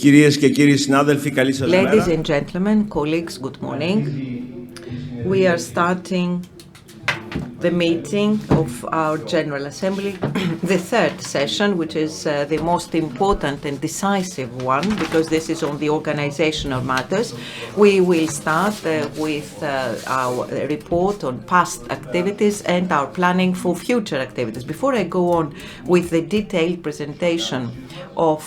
Κυρίες και κύριοι συνάδελφοι, καλή σας μέρα. Ladies and gentlemen, colleagues, good morning. We are starting the meeting of our General Assembly, the third session, which is the most important and decisive one, because this is on the organizational matters. We will start with our report on past activities and our planning for future activities. Before I go on with the detailed presentation of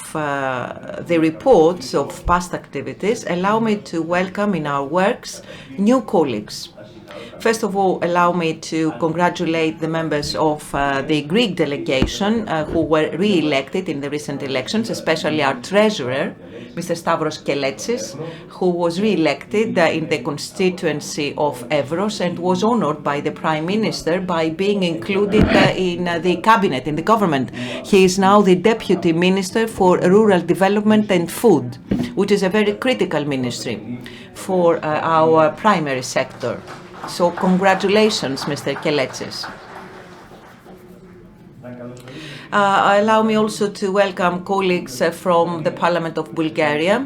the reports of past activities, allow me to welcome in our works new colleagues. First of all, allow me to congratulate the members of the Greek delegation who were re-elected in the recent elections, especially our treasurer, Mr. Stavros Keletsis, who was re-elected in the constituency of Evros and was honored by the Prime Minister by being included in the cabinet, in the government. He is now the Deputy Minister for Rural Development and Food, which is a very critical ministry for our primary sector. So congratulations, Mr. Keletsis. Allow me also to welcome colleagues from the Parliament of Bulgaria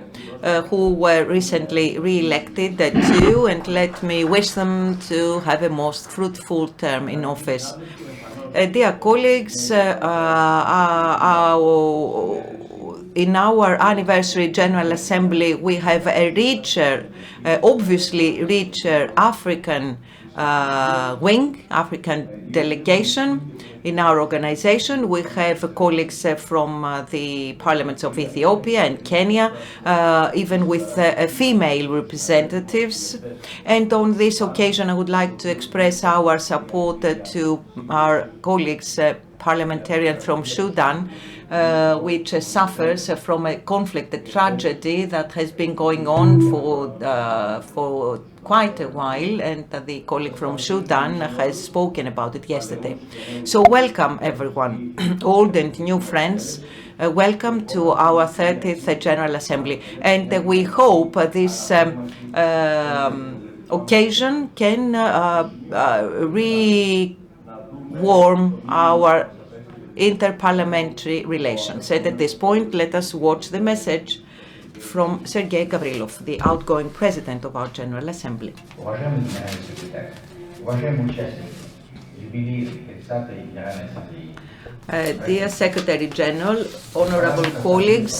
who were recently re-elected too, and let me wish them to have a most fruitful term in office. Dear colleagues, in our anniversary General Assembly, we have a richer, obviously richer African wing, African delegation in our organization. We have colleagues from the parliaments of Ethiopia and Kenya, even with female representatives. And on this occasion, I would like to express our support to our colleagues, parliamentarian from Sudan, which suffers from a conflict, a tragedy that has been going on for quite a while, and the colleague from Sudan has spoken about it yesterday. So welcome everyone, old and new friends. Welcome to our 30th General Assembly, and we hope this occasion can re-warm our interparliamentary relations. And at this point, let us watch the message from Sergei Gavrilov, the outgoing president of our General Assembly. Dear Secretary General, honorable colleagues,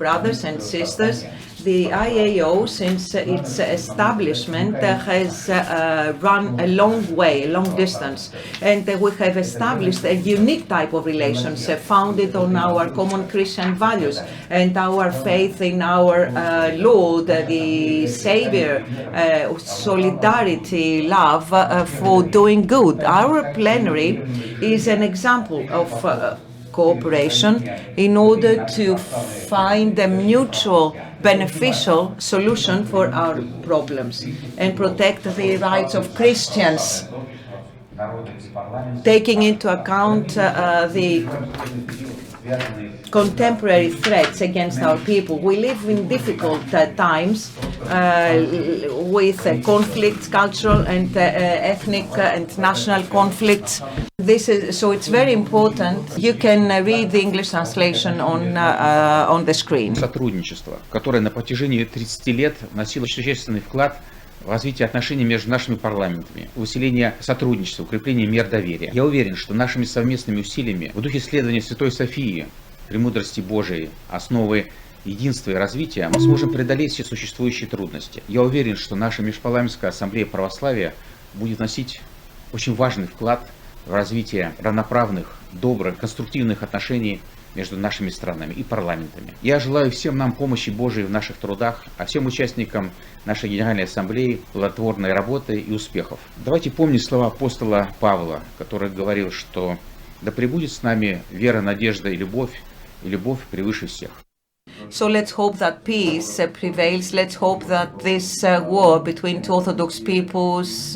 brothers and sisters, the I.A.O, since its establishment, has run a long way, a long distance, and we have established a unique type of relations founded on our common Christian values and our faith in our Lord, the Savior, solidarity, love for doing good. Our plenary is an example of cooperation in order to find a mutual beneficial solution for our problems and protect the rights of Christians, taking into account the contemporary threats against our people. We live in difficult times with conflicts, cultural and ethnic and national conflicts. So it's very important. You can read the English translation on the screen. Сотрудничество, которое на протяжении 30 лет вносило существенный вклад в развитие отношений между нашими парламентами, усиление сотрудничества, укрепление мира доверия. Я уверен, что нашими совместными усилиями в духе следования Святой Софии, премудрости Божией, основы единства и развития, мы сможем преодолеть все существующие трудности. Я уверен, что наша Межпарламентская ассамблея православия будет вносить очень важный вклад в развитие равноправных, добрых, конструктивных отношений между нашими странами и парламентами. Я желаю всем нам помощи Божией в наших трудах, а всем участникам нашей Генеральной Ассамблеи плодотворной работы и успехов. Давайте помнить слова апостола Павла, который говорил, что «Да пребудет с нами вера, надежда и любовь превыше всех». So let's hope that peace prevails. Let's hope that this war between two Orthodox peoples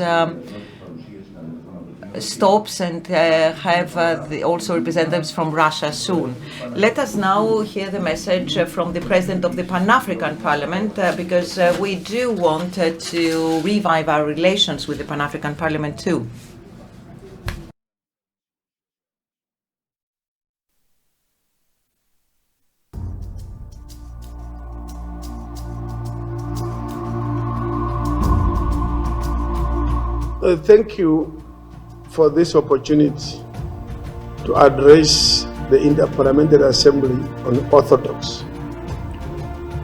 stops and have also representatives from Russia soon. Let us now hear the message from the President of the Pan-African Parliament, because we do want to revive our relations with the Pan-African Parliament too. Thank you for this opportunity to address the Interparliamentary Assembly on Orthodoxy.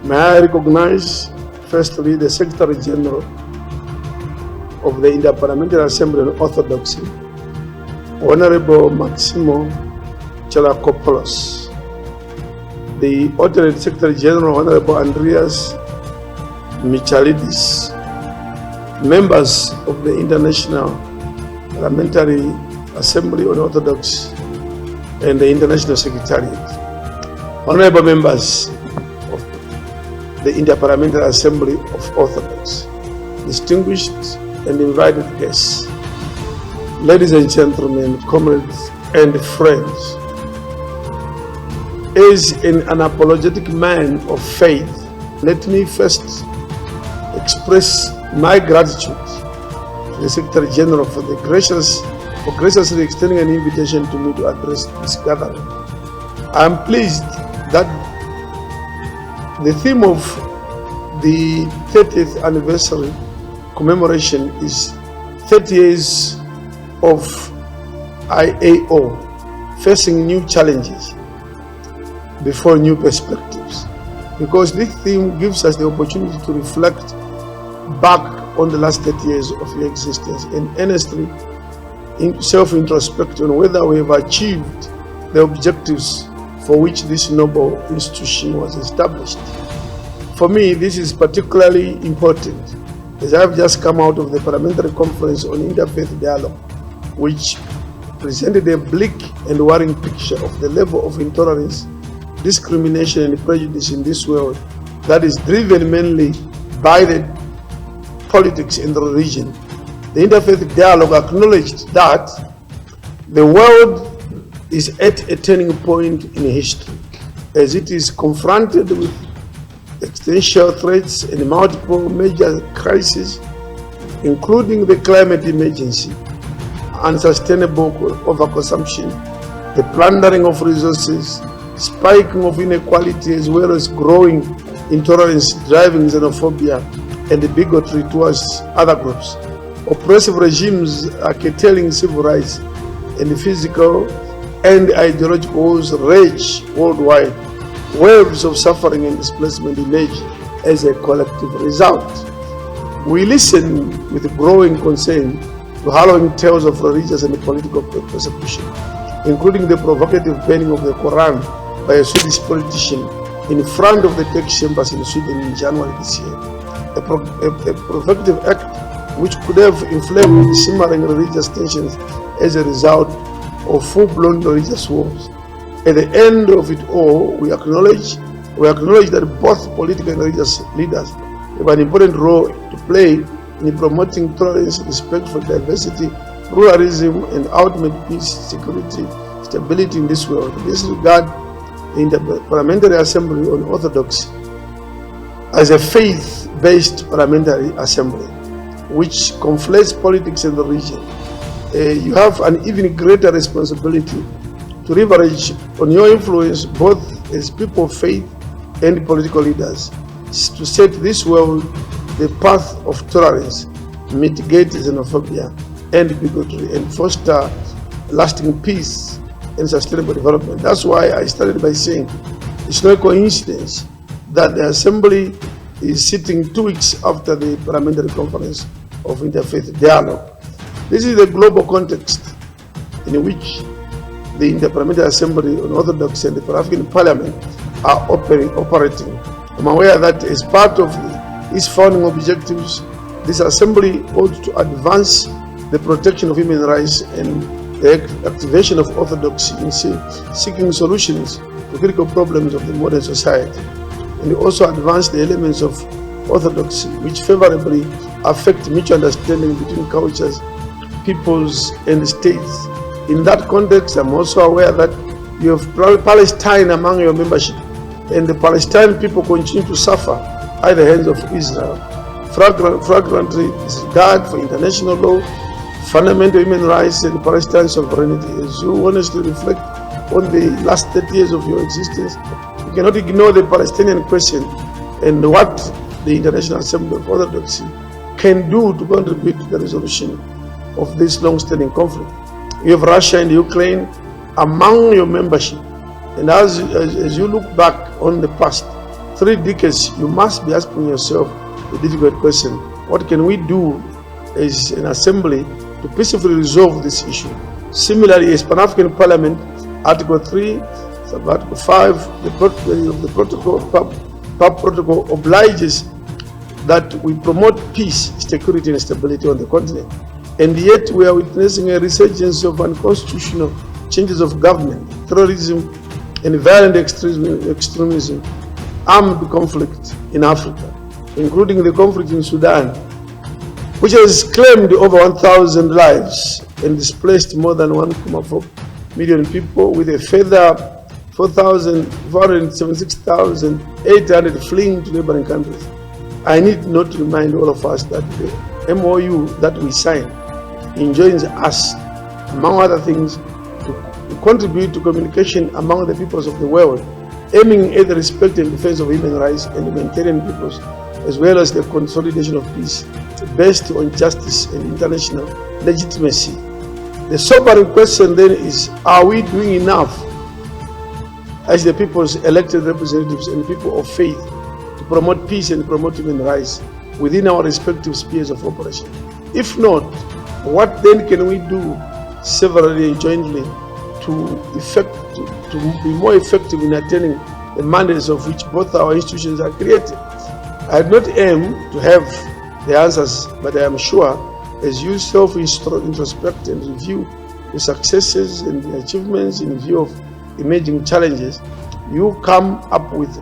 May I recognize, firstly, the Secretary General of the Interparliamentary Assembly on Orthodoxy, Honorable Maximos Charakopoulos, the alternate Secretary General, Honorable Andreas Michailidis, members of the International Parliamentary Assembly on Orthodoxy, and the International Secretariat, honorable members of the Interparliamentary Assembly of Orthodoxy, distinguished and invited guests, ladies and gentlemen, comrades and friends. As an unapologetic man of faith, let me first express my gratitude to the Secretary General for graciously extending an invitation to me to address this gathering. I am pleased that the theme of the 30th anniversary commemoration is 30 years of I.A.O, facing new challenges before new perspectives, because this theme gives us the opportunity to reflect back on the last 30 years of your existence and earnestly self-introspect on whether we have achieved the objectives for which this noble institution was established. For me, this is particularly important as I have just come out of the Parliamentary Conference on Interfaith Dialogue, which presented a bleak and worrying picture of the level of intolerance, discrimination and prejudice in this world that is driven mainly by the politics in the region. The Interfaith Dialogue acknowledged that the world is at a turning point in history as it is confronted with existential threats and multiple major crises, including the climate emergency, unsustainable overconsumption, the plundering of resources, spiking of inequality, as well as growing intolerance driving xenophobia and bigotry towards other groups. Oppressive regimes are curtailing civil rights, and physical and ideological wars rage worldwide. Waves of suffering and displacement emerge as a collective result. We listen with growing concern to harrowing tales of religious and political persecution, including the provocative burning of the Quran by a Swedish politician in front of the Turkish chambers in Sweden in January this year. A provocative act which could have inflamed simmering religious tensions as a result of full-blown religious wars. At the end of it all, we acknowledge that both political and religious leaders have an important role to play in promoting tolerance, respect for diversity, pluralism, and ultimate peace, security, stability in this world. In this regard, the Interparliamentary Assembly on Orthodoxy as a faith-based parliamentary assembly which conflates politics in the region, you have an even greater responsibility to leverage on your influence both as people of faith and political leaders to set this world the path of tolerance, mitigate xenophobia and bigotry, and foster lasting peace and sustainable development. That's why I started by saying it's no coincidence that the Assembly is sitting 2 weeks after the Parliamentary Conference of Interfaith Dialogue. This is the global context in which the Interparliamentary Assembly on Orthodoxy and the Pan-African Parliament are operating. I'm aware that as part of its founding objectives, this Assembly ought to advance the protection of human rights and the activation of orthodoxy in seeking solutions to critical problems of the modern society, and also advance the elements of orthodoxy which favorably affect mutual understanding between cultures, peoples, and states. In that context, I'm also aware that you have Palestine among your membership, and the Palestinian people continue to suffer at the hands of Israel. Flagrantly disregard for international law, fundamental human rights, and Palestinian sovereignty. As you honestly reflect on the last 30 years of your existence, you cannot ignore the Palestinian question and what the International Assembly of Orthodoxy can do to contribute to the resolution of this long-standing conflict. You have Russia and Ukraine among your membership. And as you look back on the past 3 decades, you must be asking yourself a difficult question. What can we do as an assembly to peacefully resolve this issue? Similarly, as Pan-African Parliament, Article 3, Article 5, the protocol, PAB protocol obliges that we promote peace, security and stability on the continent. And yet we are witnessing a resurgence of unconstitutional changes of government, terrorism and violent extremism, armed conflict in Africa, including the conflict in Sudan, which has claimed over 1,000 lives and displaced more than 1.4 million people, with a further 476,800 fleeing to neighboring countries. I need not remind all of us that the MOU that we signed enjoins us, among other things, to contribute to communication among the peoples of the world, aiming at the respect and defense of human rights and humanitarian peoples, as well as the consolidation of peace based on justice and international legitimacy. The sobering question then is, are we doing enough as the people's elected representatives and people of faith to promote peace and promote human rights within our respective spheres of operation? If not, what then can we do severally and jointly to be more effective in attaining the mandates of which both our institutions are created? I do not aim to have the answers, but I am sure as you self-introspect and review the successes and the achievements in view of emerging challenges, you come up with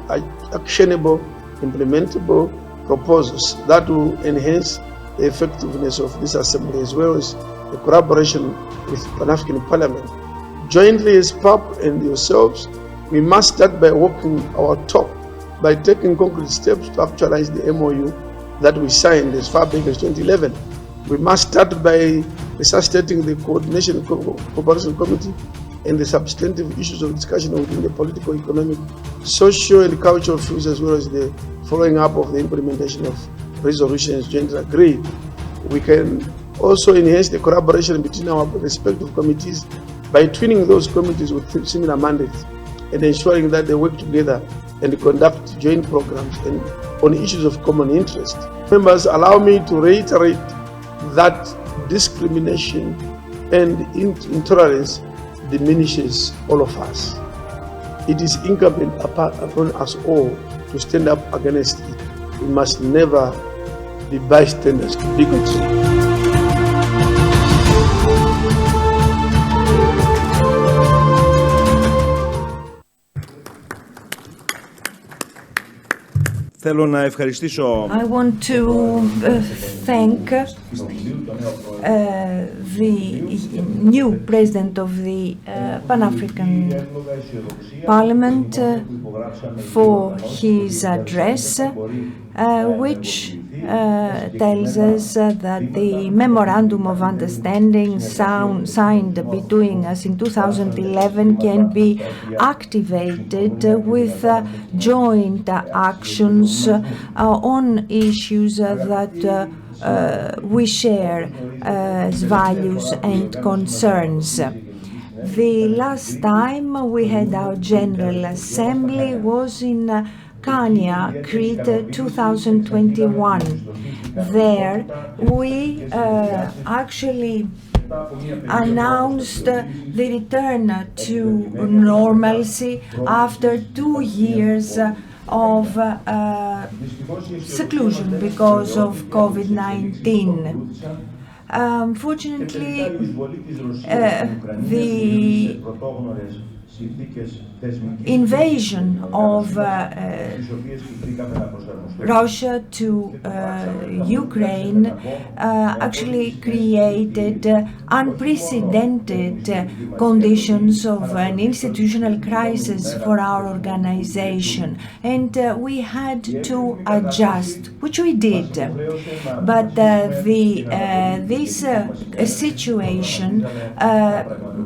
actionable, implementable proposals that will enhance the effectiveness of this assembly, as well as the collaboration with Pan-African Parliament. Jointly as PAP and yourselves, we must start by walking our talk, by taking concrete steps to actualize the MOU that we signed as far back as 2011. We must start by resuscitating the Coordination Cooperation Committee and the substantive issues of discussion within the political, economic, social and cultural fields, as well as the following up of the implementation of resolutions jointly agreed. We can also enhance the collaboration between our respective committees by twinning those committees with similar mandates and ensuring that they work together and conduct joint programs and on issues of common interest. Members, allow me to reiterate that discrimination and intolerance diminishes all of us. It is incumbent upon us all to stand up against it. We must never be bystanders to bigotry. I want to thank the new president of the Pan-African Parliament for his address, which tells us that the Memorandum of Understanding signed between us in 2011 can be activated with joint actions on issues that we share as values and concerns. The last time we had our General Assembly was in Kania, Crete, 2021. There we actually announced the return to normalcy after 2 years of seclusion because of COVID-19. Unfortunately, the invasion of Russia to Ukraine actually created unprecedented conditions of an institutional crisis for our organization, and we had to adjust, which we did. But this situation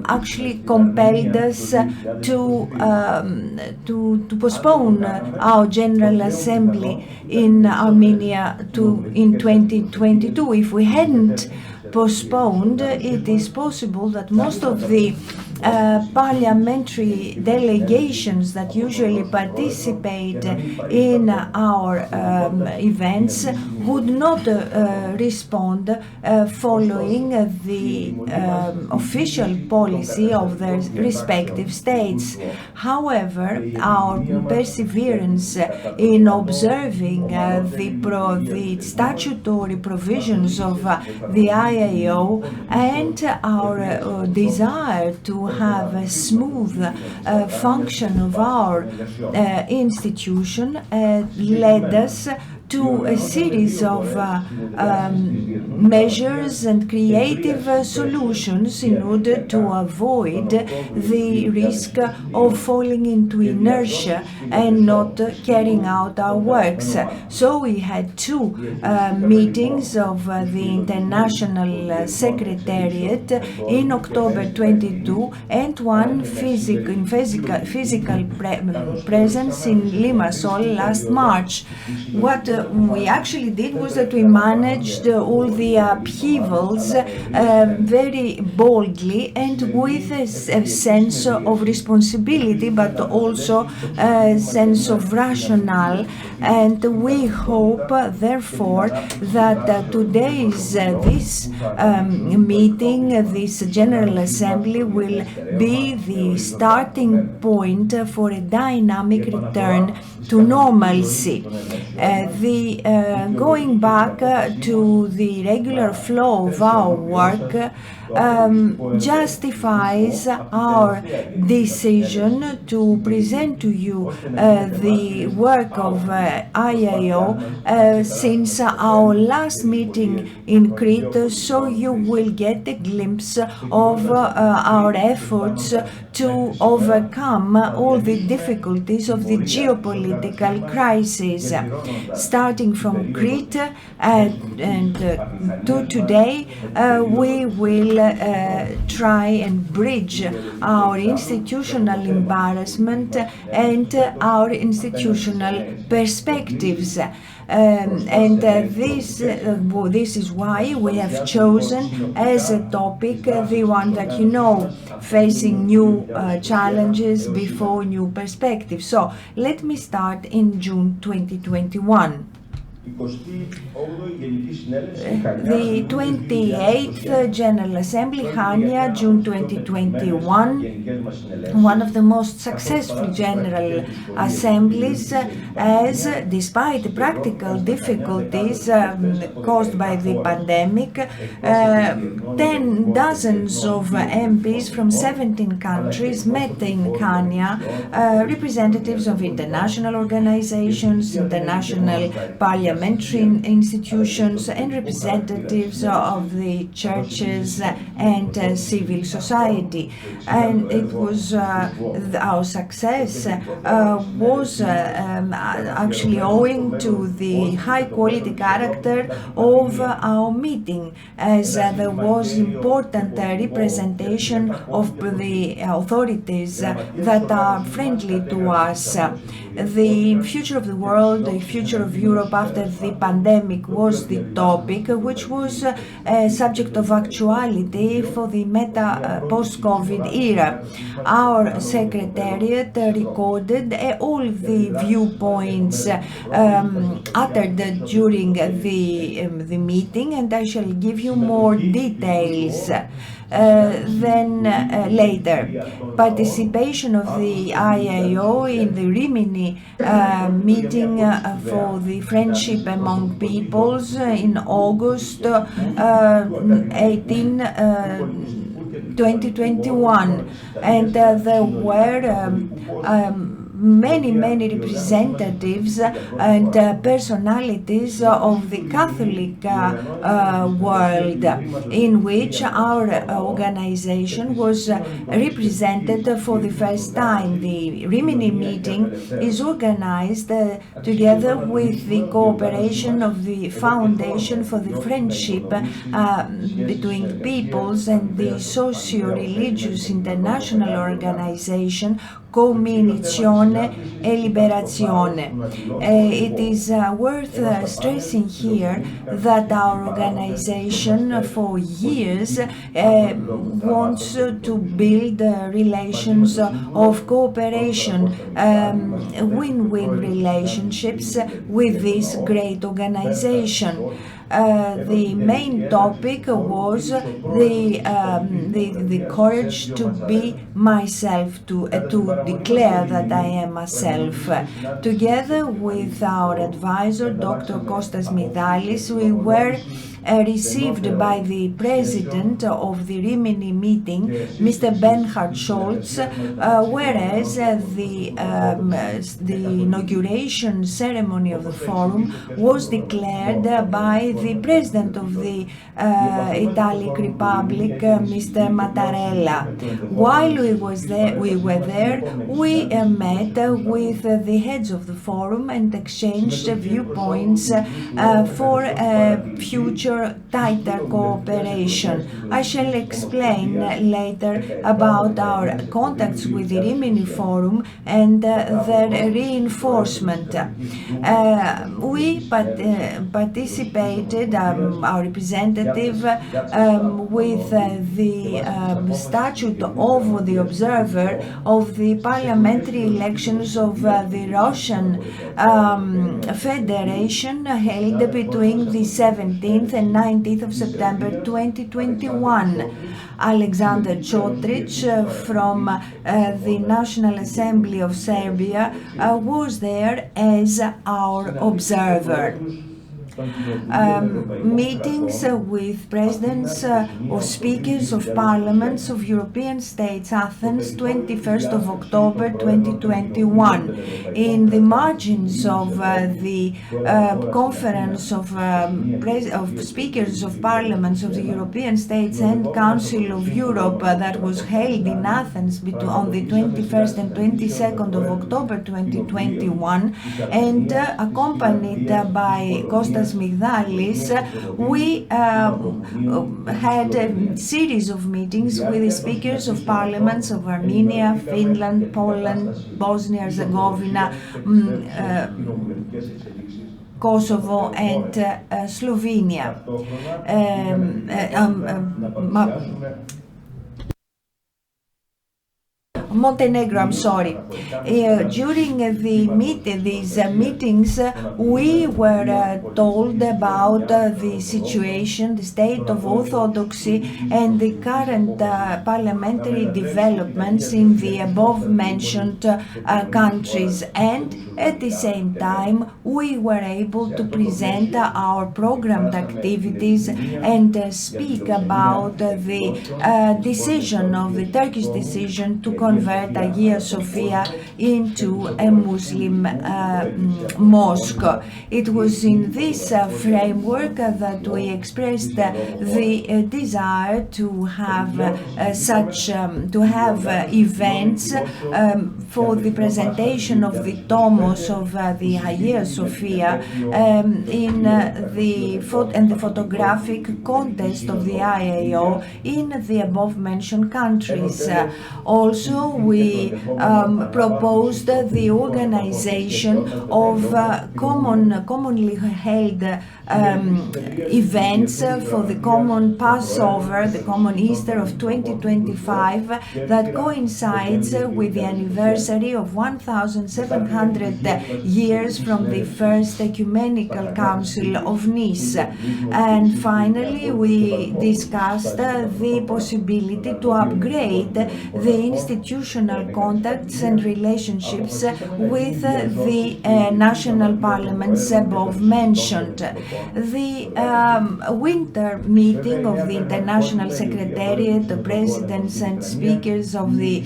actually compelled us to postpone our General Assembly in Armenia in 2022. If we hadn't postponed, it is possible that most of the parliamentary delegations that usually participate in our events would not respond following the official policy of their respective states. However, our perseverance in observing the statutory provisions of the I.A.O. and our desire to have a smooth function of our institution led us to a series of measures and creative solutions in order to avoid the risk of falling into inertia and not carrying out our works. So we had two meetings of the International Secretariat in October 22 and one physical presence in Limassol last March. What we actually did was that we managed all the upheavals very boldly and with a sense of responsibility, but also a sense of rationale. And we hope, therefore, that today's this meeting, this General Assembly, will be the starting point for a dynamic return to normalcy. Going back to the regular flow of our work justifies our decision to present to you the work of I.A.O. Since our last meeting in Crete, so you will get a glimpse of our efforts to overcome all the difficulties of the geopolitical crisis. Starting from Crete and to today, we will try and bridge our institutional embarrassment and our institutional perspectives. This is why we have chosen as a topic the one that you know, facing new challenges before new perspectives. So let me start in June 2021. The 28th General Assembly, Chania, June 2021, one of the most successful General Assemblies, as despite the practical difficulties caused by the pandemic, 10 dozens of MPs from 17 countries met in Chania, representatives of international organizations, international parliamentary institutions, and representatives of the churches and civil society. And it was our success was actually owing to the high quality character of our meeting, as there was important representation of the authorities that are friendly to us. The future of the world, the future of Europe after the pandemic was the topic, which was a subject of actuality for the post-COVID era. Our Secretariat recorded all the viewpoints uttered during the meeting, and I shall give you more details. Then later, participation of the I.A.O. in the Rimini meeting for the Friendship Among Peoples in August 18, 2021, and there were many representatives and personalities of the Catholic world, in which our organization was represented for the first time. The Rimini meeting is organized together with the cooperation of the Foundation for the Friendship between the Peoples and the Socio-Religious International Organization, comunizione e liberazione. It is worth stressing here that our organization for years wants to build relations of cooperation, win-win relationships with this great organization. The main topic was the courage to be myself, to declare that I am myself. Together with our advisor, Dr. Kostas Mygdalis, we were received by the president of the Rimini meeting, Mr. Bernhard Scholz, whereas the inauguration ceremony of the forum was declared by the president of the Italian Republic, Mr. Mattarella. While we were there, we met with the heads of the forum and exchanged viewpoints for future tighter cooperation. I shall explain later about our contacts with the Rimini Forum and their reinforcement. We participated, our representative, with the statute of the observer of the parliamentary elections of the Russian Federation held between the 17th and 19th of September 2021. Alexander Chotric from the National Assembly of Serbia was there as our observer. Meetings with presidents or speakers of parliaments of European states, Athens, 21st of October 2021. In the margins of the conference of speakers of parliaments of the European states and Council of Europe that was held in Athens on the 21st and 22nd of October 2021 and accompanied by Kostas Mygdalis, we had a series of meetings with the speakers of parliaments of Armenia, Finland, Poland, Bosnia-Herzegovina, Kosovo and Slovenia. Montenegro, I'm sorry. During these meetings, we were told about the situation, the state of orthodoxy, and the current parliamentary developments in the above-mentioned countries. And at the same time, we were able to present our programmed activities and speak about the decision of the Turkish decision to convert Hagia Sophia into a Muslim mosque. It was in this framework that we expressed the desire to have events for the presentation of the tomos of the Hagia Sophia in the photographic contest of the I.A.O. in the above-mentioned countries. Also, we proposed the organization of commonly held events for the common Passover, the common Easter of 2025, that coincides with the anniversary of 1,700 years from the First Ecumenical Council of Nice. And finally, we discussed the possibility to upgrade the institutional contacts and relationships with the national parliaments above mentioned. The winter meeting of the International Secretariat, the presidents and speakers of the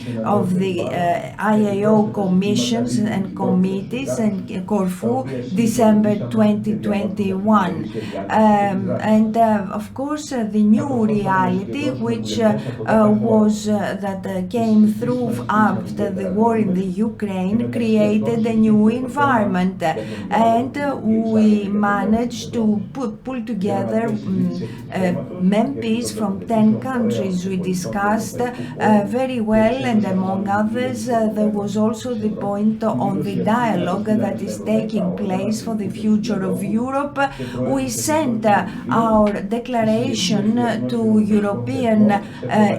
I.A.O. commissions and committees in Corfu, December 2021. And of course, the new reality, which that came through after the war in the Ukraine, created a new environment, and we managed to pull together MPs from 10 countries. We discussed very well, and among others, there was also the point on the dialogue that is taking place for the future of Europe. We sent our declaration to European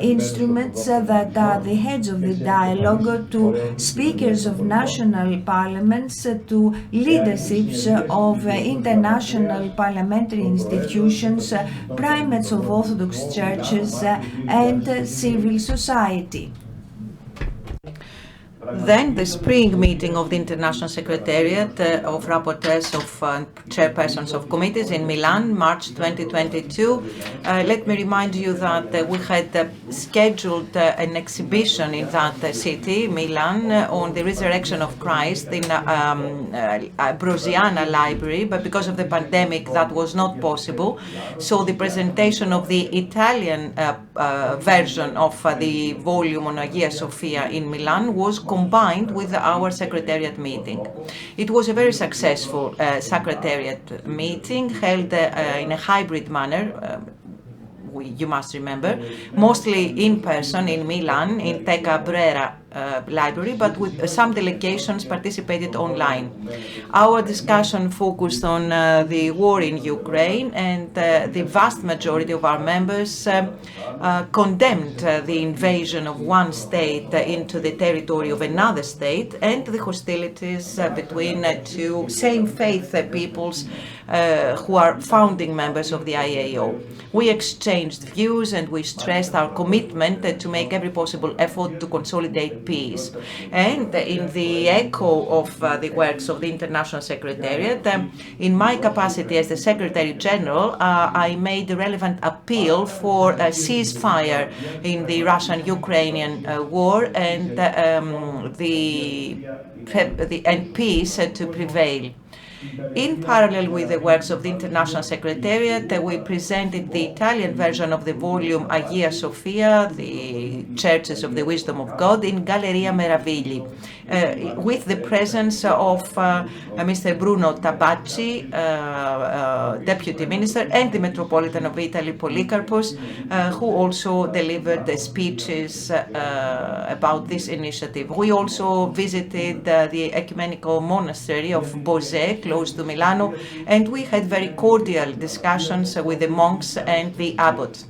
instruments that are the heads of the dialogue, to speakers of national parliaments, to leaderships of international parliamentary institutions, primates of Orthodox churches, and civil society. Then the spring meeting of the International Secretariat of Rapporteurs of Chairpersons of Committees in Milan, March 2022. Let me remind you that we had scheduled an exhibition in that city, Milan, on the resurrection of Christ in Brosiana Library, but because of the pandemic that was not possible. So the presentation of the Italian version of the volume on Hagia Sophia in Milan was combined with our Secretariat meeting. It was a very successful Secretariat meeting held in a hybrid manner. You must remember, mostly in person in Milan, in Teca Brera library, but with some delegations participated online. Our discussion focused on the war in Ukraine, and the vast majority of our members condemned the invasion of one state into the territory of another state and the hostilities between two same-faith peoples who are founding members of the I.A.O. We exchanged views and we stressed our commitment to make every possible effort to consolidate peace. And in the echo of the works of the International Secretariat, in my capacity as the Secretary General, I made the relevant appeal for a ceasefire in the Russian-Ukrainian war and peace to prevail. In parallel with the works of the International Secretariat, we presented the Italian version of the volume Hagia Sophia, the Churches of the Wisdom of God, in Galleria Meravigli, with the presence of Mr. Bruno Tabacci, Deputy Minister, and the Metropolitan of Italy, Polikarpos, who also delivered the speeches about this initiative. We also visited the ecumenical monastery of Bose, close to Milano, and we had very cordial discussions with the monks and the abbot.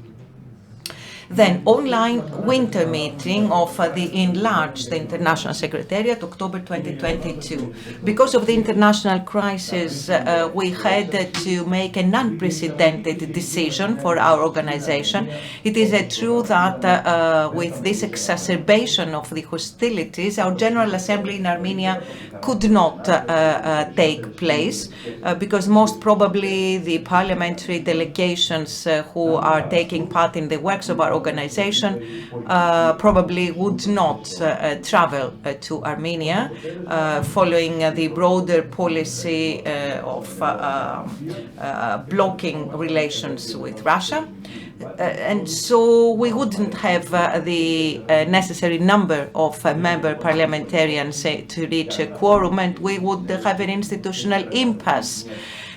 Then online winter meeting of the enlarged International Secretariat, October 2022. Because of the international crisis, we had to make an unprecedented decision for our organization. It is true that with this exacerbation of the hostilities, our General Assembly in Armenia could not take place because most probably the parliamentary delegations who are taking part in the works of our organization probably would not travel to Armenia following the broader policy of blocking relations with Russia. And so we wouldn't have the necessary number of member parliamentarians to reach a quorum, and we would have an institutional impasse.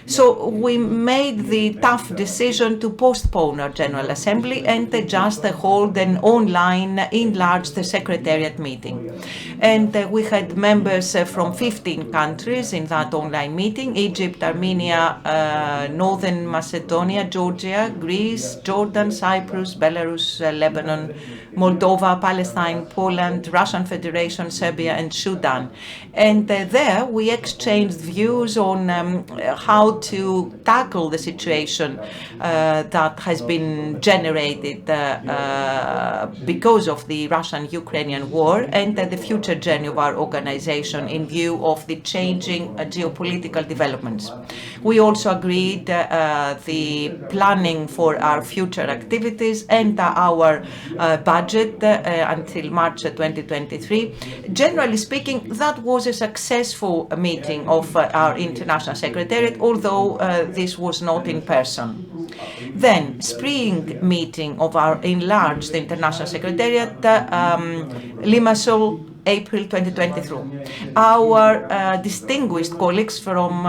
So we made the tough decision to postpone our General Assembly and just hold an online enlarged Secretariat meeting. And we had members from 15 countries in that online meeting: Egypt, Armenia, Northern Macedonia, Georgia, Greece, Jordan, Cyprus, Belarus, Lebanon, Moldova, Palestine, Poland, Russian Federation, Serbia, and Sudan. And there we exchanged views on how to tackle the situation that has been generated because of the Russian-Ukrainian war and the future journey of our organization in view of the changing geopolitical developments. We also agreed the planning for our future activities and our budget until March 2023. Generally speaking, that was a successful meeting of our International Secretariat, although this was not in person. Then, spring meeting of our enlarged International Secretariat, Limassol, April 2023. Our distinguished colleagues from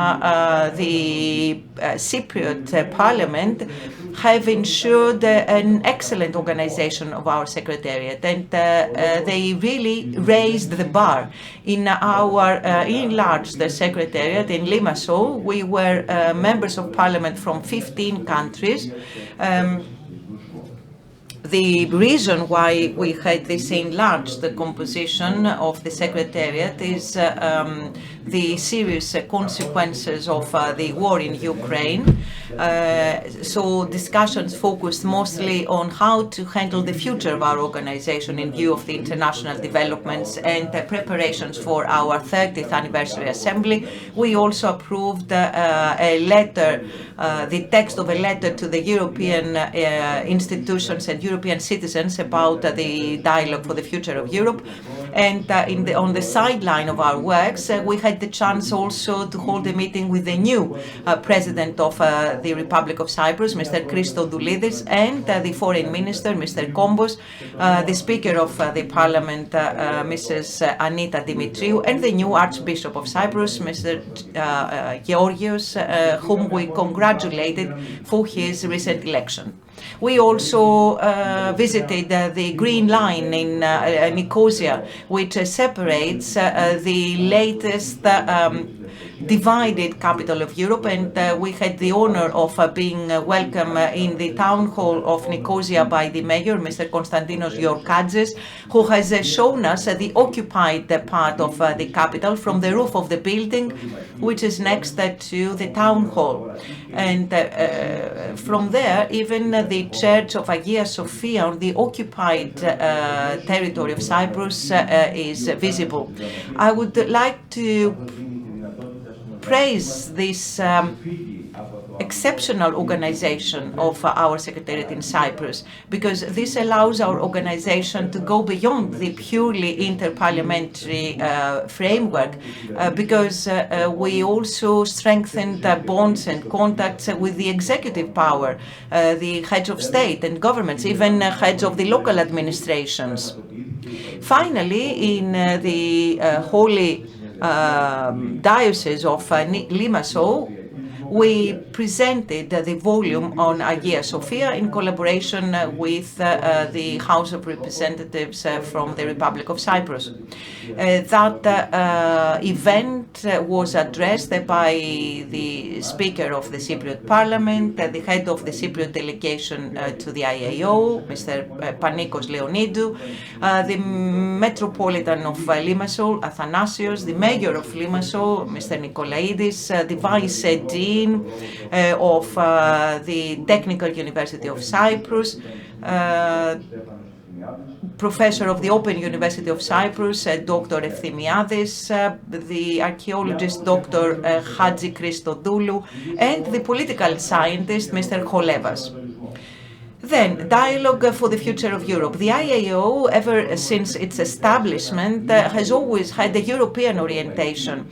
the Cypriot Parliament have ensured an excellent organization of our Secretariat, and they really raised the bar. In our enlarged Secretariat in Limassol, we were members of Parliament from 15 countries. The reason why we had this enlarged composition of the Secretariat is the serious consequences of the war in Ukraine. So discussions focused mostly on how to handle the future of our organization in view of the international developments and preparations for our 30th anniversary assembly. We also approved a letter, the text of a letter to the European institutions and European citizens about the dialogue for the future of Europe. And on the sideline of our works, we had the chance also to hold a meeting with the new president of the Republic of Cyprus, Mr. Christodoulidis, and the foreign minister, Mr. Kombos, the speaker of the parliament, Mrs. Anita Dimitriou, and the new Archbishop of Cyprus, Mr. Georgios, whom we congratulated for his recent election. We also visited the Green Line in Nicosia, which separates the latest divided capital of Europe, and we had the honor of being welcome in the town hall of Nicosia by the mayor, Mr. Konstantinos Giorkadzes, who has shown us the occupied part of the capital from the roof of the building, which is next to the town hall. And from there, even the church of Hagia Sophia on the occupied territory of Cyprus is visible. I would like to praise this exceptional organization of our Secretariat in Cyprus, because this allows our organization to go beyond the purely interparliamentary framework, because we also strengthened bonds and contacts with the executive power, the heads of state and governments, even heads of the local administrations. Finally, in the Holy Diocese of Limassol, we presented the volume on Hagia Sophia in collaboration with the House of Representatives from the Republic of Cyprus. That event was addressed by the Speaker of the Cypriot Parliament, the head of the Cypriot delegation to the I.A.O, Mr. Panicos Leonidou, the Metropolitan of Limassol, Athanasios, the Mayor of Limassol, Mr. Nikolaidis, the Vice Dean of the Technical University of Cyprus, Professor of the Open University of Cyprus, Dr. Efthimiadis, the archaeologist Dr. Hadzi Christodoulou, and the political scientist Mr. Cholevas. Then, dialogue for the future of Europe. The I.A.O, ever since its establishment, has always had a European orientation.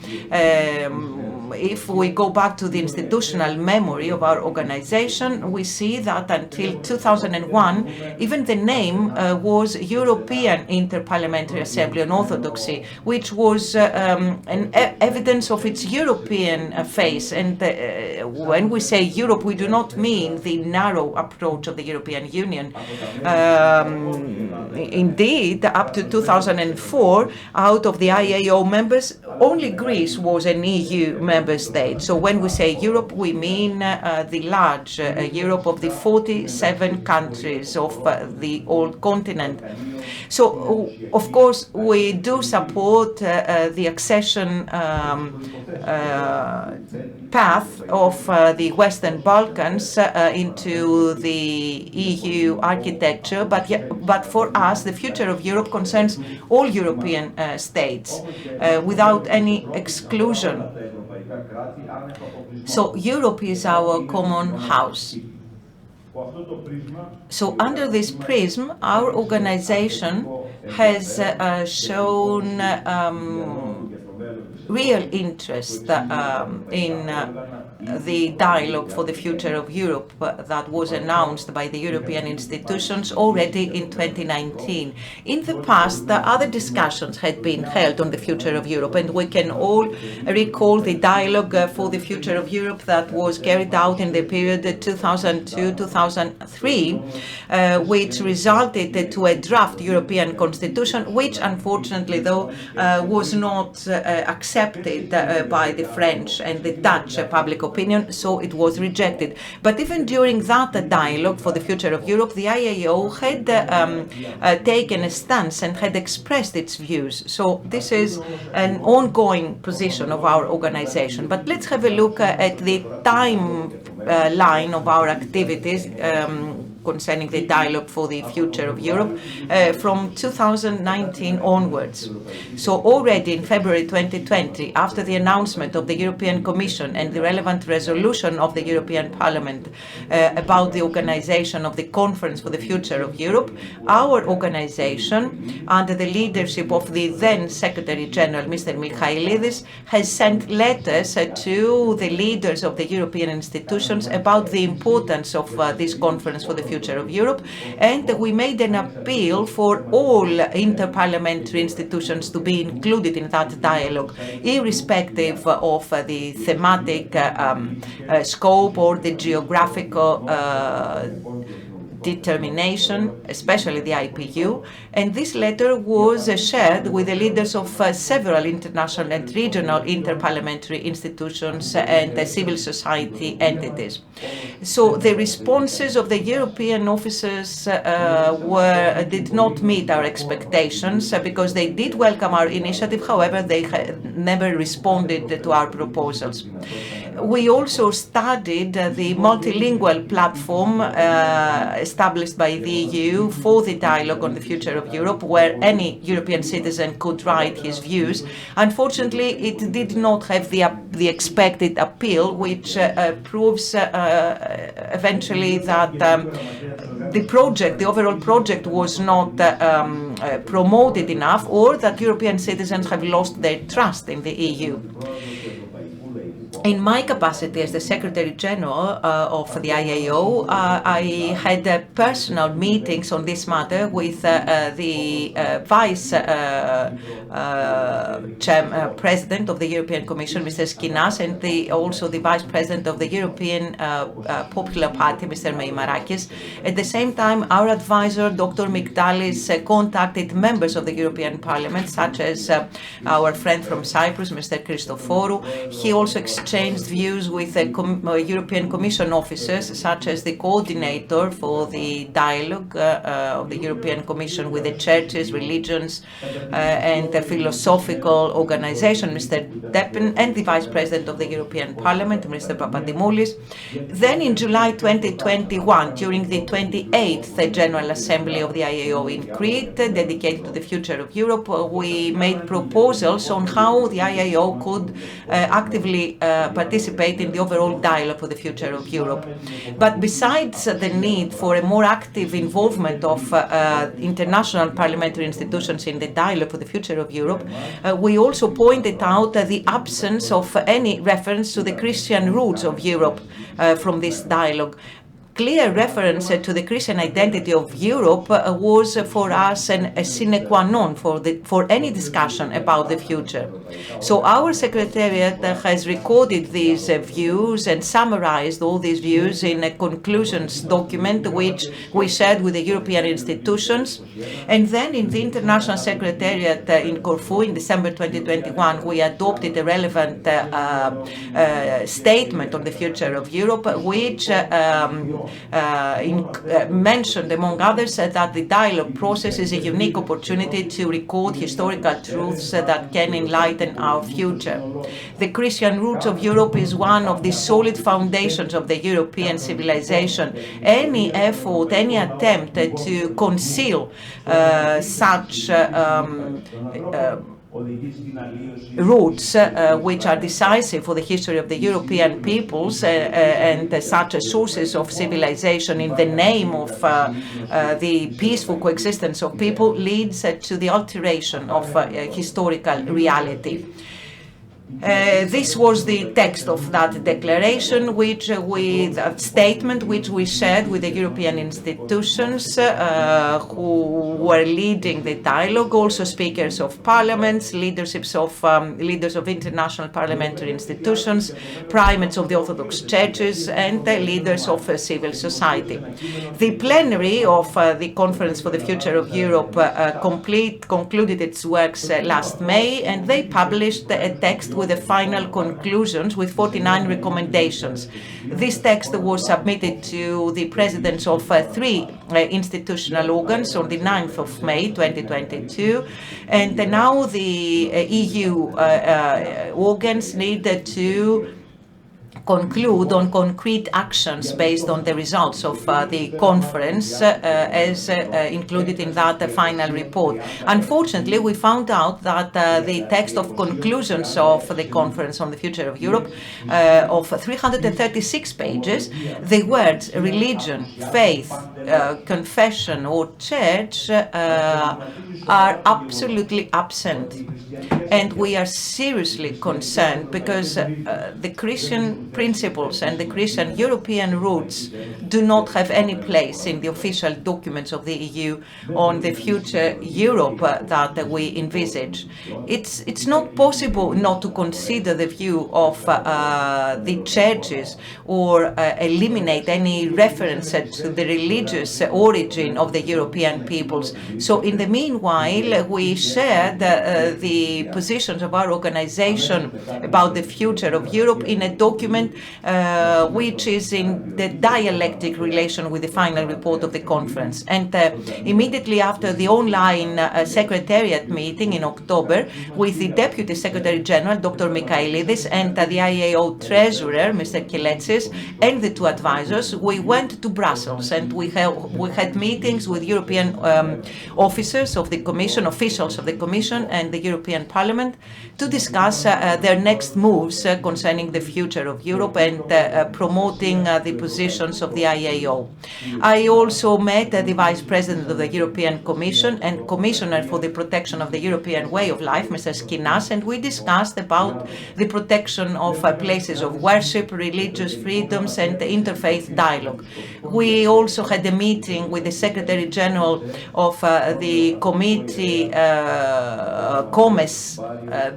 If we go back to the institutional memory of our organization, we see that until 2001, even the name was European Interparliamentary Assembly on Orthodoxy, which was an evidence of its European face. And when we say Europe, we do not mean the narrow approach of the European Union. Indeed, up to 2004, out of the I.A.O members, only Greece was an EU member state. So when we say Europe, we mean the large Europe of the 47 countries of the old continent. So, of course, we do support the accession path of the Western Balkans into the EU architecture, but for us, the future of Europe concerns all European states without any exclusion. So Europe is our common house. So under this prism, our organization has shown real interest in the dialogue for the future of Europe that was announced by the European institutions already in 2019. In the past, other discussions had been held on the future of Europe, and we can all recall the dialogue for the future of Europe that was carried out in the period 2002-2003, which resulted to a draft European constitution, which unfortunately, though, was not accepted by the French and the Dutch public opinion, so it was rejected. But even during that dialogue for the future of Europe, the I.A.O. had taken a stance and had expressed its views. So this is an ongoing position of our organization. But let's have a look at the timeline of our activities concerning the dialogue for the future of Europe from 2019 onwards. So already in February 2020, after the announcement of the European Commission and the relevant resolution of the European Parliament about the organization of the Conference for the Future of Europe, our organization, under the leadership of the then Secretary General, Mr. Michailidis, has sent letters to the leaders of the European institutions about the importance of this Conference for the Future of Europe, and we made an appeal for all interparliamentary institutions to be included in that dialogue, irrespective of the thematic scope or the geographical determination, especially the IPU, and this letter was shared with the leaders of several international and regional interparliamentary institutions and civil society entities. So the responses of the European officers did not meet our expectations because they did welcome our initiative, however, they never responded to our proposals. We also studied the multilingual platform established by the EU for the dialogue on the future of Europe, where any European citizen could write his views. Unfortunately, it did not have the expected appeal, which proves eventually that the overall project was not promoted enough, or that European citizens have lost their trust in the EU. In my capacity as the Secretary General of the I.A.O., I had personal meetings on this matter with the Vice President of the European Commission, Mr. Skinas, and also the Vice President of the European Popular Party, Mr. Meimarakis. At the same time, our advisor, Dr. Mygdalis, contacted members of the European Parliament, such as our friend from Cyprus, Mr. Christoforou. He also exchanged views with European Commission officers, such as the coordinator for the dialogue of the European Commission with the churches, religions, and the philosophical organization, Mr. Deppen, and the Vice President of the European Parliament, Mr. Papadimoulis. Then in July 2021, during the 28th General Assembly of the I.A.O. in Crete, dedicated to the future of Europe, we made proposals on how the I.A.O. could actively participate in the overall dialogue for the future of Europe. But besides the need for a more active involvement of international parliamentary institutions in the dialogue for the future of Europe, we also pointed out the absence of any reference to the Christian roots of Europe from this dialogue. Clear reference to the Christian identity of Europe was for us a sine qua non for any discussion about the future. So our Secretariat has recorded these views and summarized all these views in a conclusions document which we shared with the European institutions. And then in the International Secretariat in Corfu in December 2021, we adopted a relevant statement on the future of Europe, which mentioned, among others, that the dialogue process is a unique opportunity to record historical truths that can enlighten our future. The Christian roots of Europe is one of the solid foundations of the European civilization. Any effort, any attempt to conceal such roots which are decisive for the history of the European peoples and such sources of civilization in the name of the peaceful coexistence of people leads to the alteration of historical reality. This was the text of that declaration, statement which we shared with the European institutions who were leading the dialogue, also speakers of parliaments, leaders of international parliamentary institutions, primates of the Orthodox churches, and leaders of civil society. The plenary of the Conference for the Future of Europe concluded its works last May, and they published a text with the final conclusions with 49 recommendations. This text was submitted to the presidents of three institutional organs on the 9th of May 2022, and now the EU organs need to conclude on concrete actions based on the results of the conference as included in that final report. Unfortunately, we found out that the text of conclusions of the Conference on the Future of Europe of 336 pages, the words religion, faith, confession or church are absolutely absent. And we are seriously concerned because the Christian principles and the Christian European roots do not have any place in the official documents of the EU on the future Europe that we envisage. It's not possible not to consider the view of the churches or eliminate any reference to the religious origin of the European peoples. So in the meanwhile, we shared the positions of our organization about the future of Europe in a document which is in the dialectic relation with the final report of the conference. And immediately after the online Secretariat meeting in October with the Deputy Secretary General, Dr. Michailidis, and the I.A.O. Treasurer, Mr. Kiletsis, and the two advisors, we went to Brussels and we had meetings with European officers of the Commission, officials of the Commission and the European Parliament to discuss their next moves concerning the future of Europe and promoting the positions of the I.A.O. I also met the Vice President of the European Commission and Commissioner for the Protection of the European Way of Life, Mr. Skinas, and we discussed about the protection of places of worship, religious freedoms, and interfaith dialogue. We also had a meeting with the Secretary General of the Committee Comes,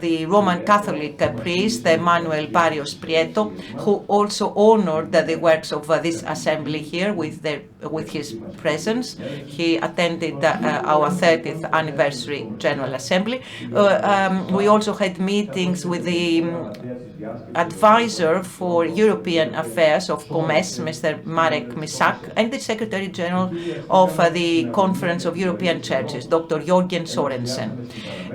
the Roman Catholic priest, Manuel Barrios Prieto, who also honored the works of this assembly here with his presence. He attended our 30th anniversary General Assembly. We also had meetings with the advisor for European Affairs of COMES, Mr. Marek Misak, and the Secretary General of the Conference of European Churches, Dr. Jörgen Sorensen.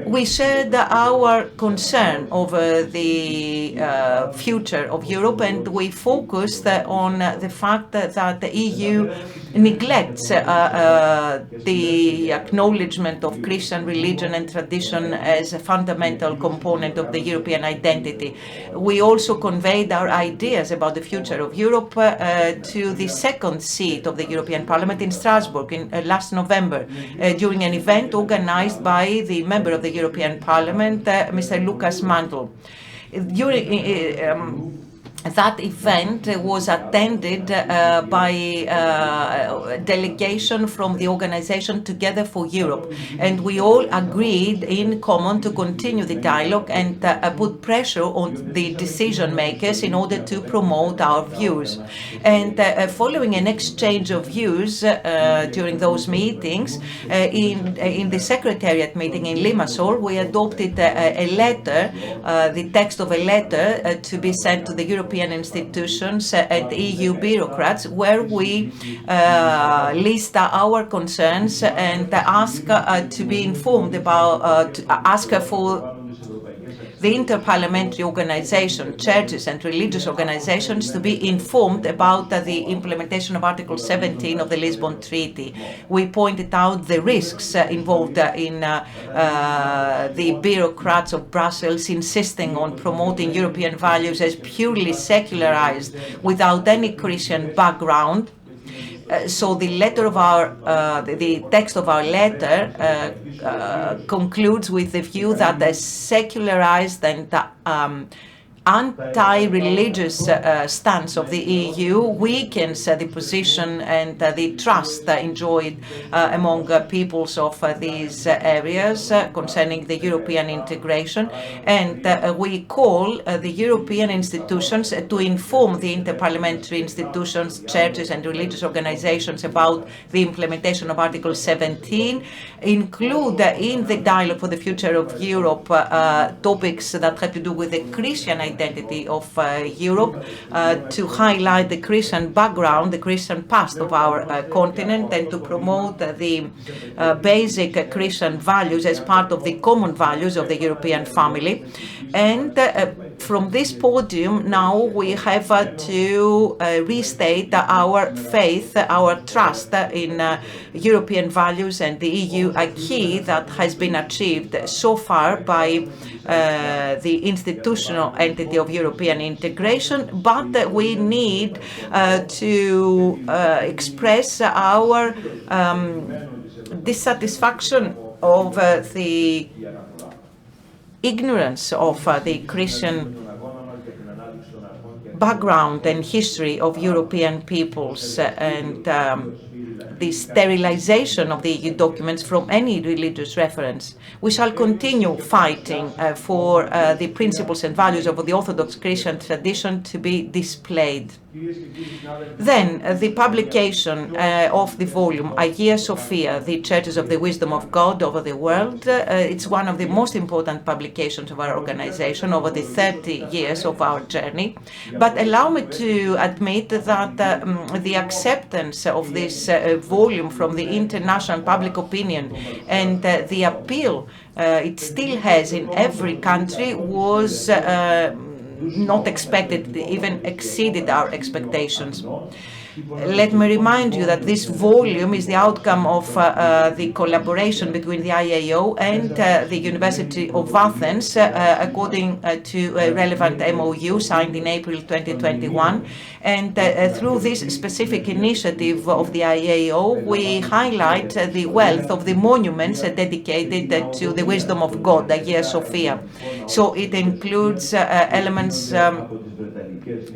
We shared our concern over the future of Europe, and we focused on the fact that the EU neglects the acknowledgement of Christian religion and tradition as a fundamental component of the European identity. We also conveyed our ideas about the future of Europe to the second seat of the European Parliament in Strasbourg last November during an event organized by the member of the European Parliament, Mr. Lucas Mandl. That event was attended by a delegation from the organization Together for Europe, and we all agreed in common to continue the dialogue and put pressure on the decision makers in order to promote our views. And following an exchange of views during those meetings, in the Secretariat meeting in Limassol, we adopted a letter, the text of a letter to be sent to the European institutions and EU bureaucrats, where we list our concerns and ask to be informed about, ask for the Interparliamentary organization, churches and religious organizations to be informed about the implementation of Article 17 of the Lisbon Treaty. We pointed out the risks involved in the bureaucrats of Brussels insisting on promoting European values as purely secularized without any Christian background. So the letter of our, the text of our letter concludes with the view that a secularized and anti-religious stance of the EU weakens the position and the trust enjoyed among peoples of these areas concerning the European integration. And we call the European institutions to inform the interparliamentary institutions, churches and religious organizations about the implementation of Article 17, include in the dialogue for the future of Europe topics that have to do with the Christian identity of Europe, to highlight the Christian background, the Christian past of our continent, and to promote the basic Christian values as part of the common values of the European family. And from this podium now we have to restate our faith, our trust in European values and the EU acquis that has been achieved so far by the institutional entity of European integration, but we need to express our dissatisfaction over the ignorance of the Christian background and history of European peoples, and the sterilization of the EU documents from any religious reference. We shall continue fighting for the principles and values of the Orthodox Christian tradition to be displayed. Then the publication of the volume Hagia Sophia, the Churches of the Wisdom of God over the world. It's one of the most important publications of our organization over the 30 years of our journey. But allow me to admit that the acceptance of this volume from the international public opinion and the appeal it still has in every country was not expected, even exceeded our expectations. Let me remind you that this volume is the outcome of the collaboration between the I.A.O. and the University of Athens, according to a relevant MOU signed in April 2021. And through this specific initiative of the I.A.O., we highlight the wealth of the monuments dedicated to the wisdom of God, Hagia Sophia. So it includes elements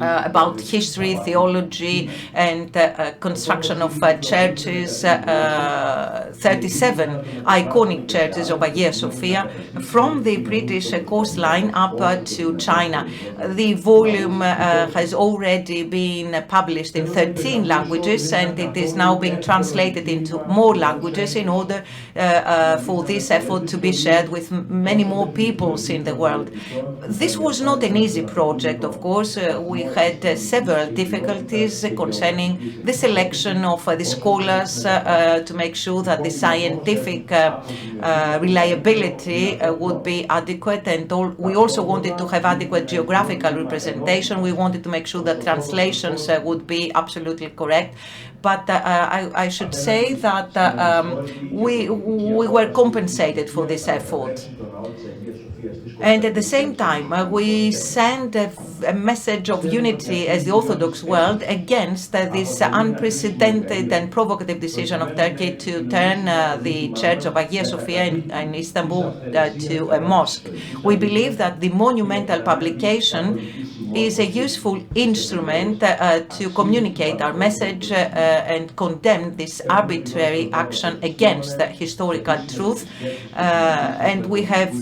about history, theology, and construction of churches, 37 iconic churches of Hagia Sophia, from the British coastline up to China. The volume has already been published in 13 languages, and it is now being translated into more languages in order for this effort to be shared with many more peoples in the world. This was not an easy project, of course. We had several difficulties concerning the selection of the scholars to make sure that the scientific reliability would be adequate, and we also wanted to have adequate geographical representation. We wanted to make sure that translations would be absolutely correct. But I should say that we were compensated for this effort. And at the same time, we send a message of unity as the Orthodox world against this unprecedented and provocative decision of Turkey to turn the Church of Hagia Sophia in Istanbul to a mosque. We believe that the monumental publication is a useful instrument to communicate our message and condemn this arbitrary action against the historical truth. And we have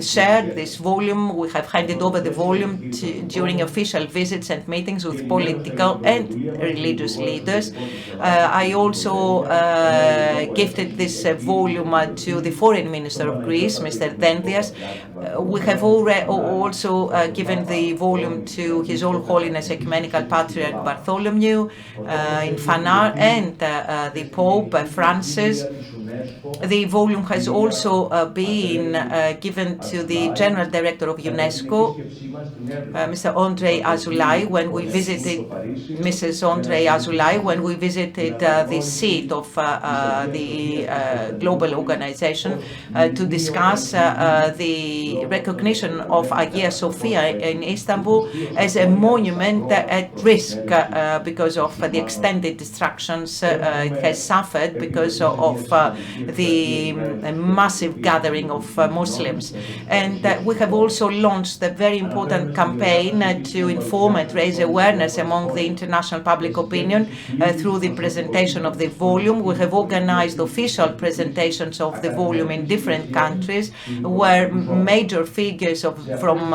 shared this volume, we have handed over the volume during official visits and meetings with political and religious leaders. I also gifted this volume to the Foreign Minister of Greece, Mr. Dendias. We have also given the volume to His All Holiness Ecumenical Patriarch Bartholomew in Phanar and the Pope Francis. The volume has also been given to the General Director of UNESCO, Mr. Andrei Azoulay, when we visited Mrs. Andrei Azoulay, when we visited the seat of the global organization to discuss the recognition of Hagia Sophia in Istanbul as a monument at risk because of the extended destructions it has suffered because of the massive gathering of Muslims. And we have also launched a very important campaign to inform and raise awareness among the international public opinion through the presentation of the volume. We have organized official presentations of the volume in different countries where major figures from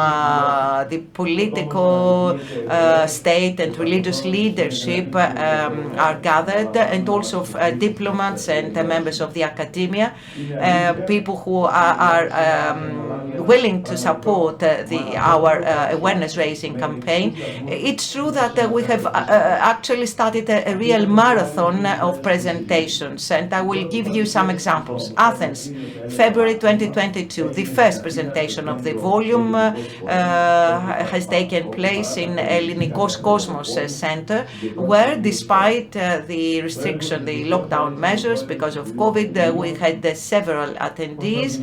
the political, state and religious leadership are gathered, and also diplomats and members of the academia, people who are willing to support our awareness-raising campaign. It's true that we have actually started a real marathon of presentations, and I will give you some examples. Athens, February 2022, the first presentation of the volume has taken place in Ellinikos Kosmos Center, where despite the restriction, the lockdown measures because of COVID, we had several attendees.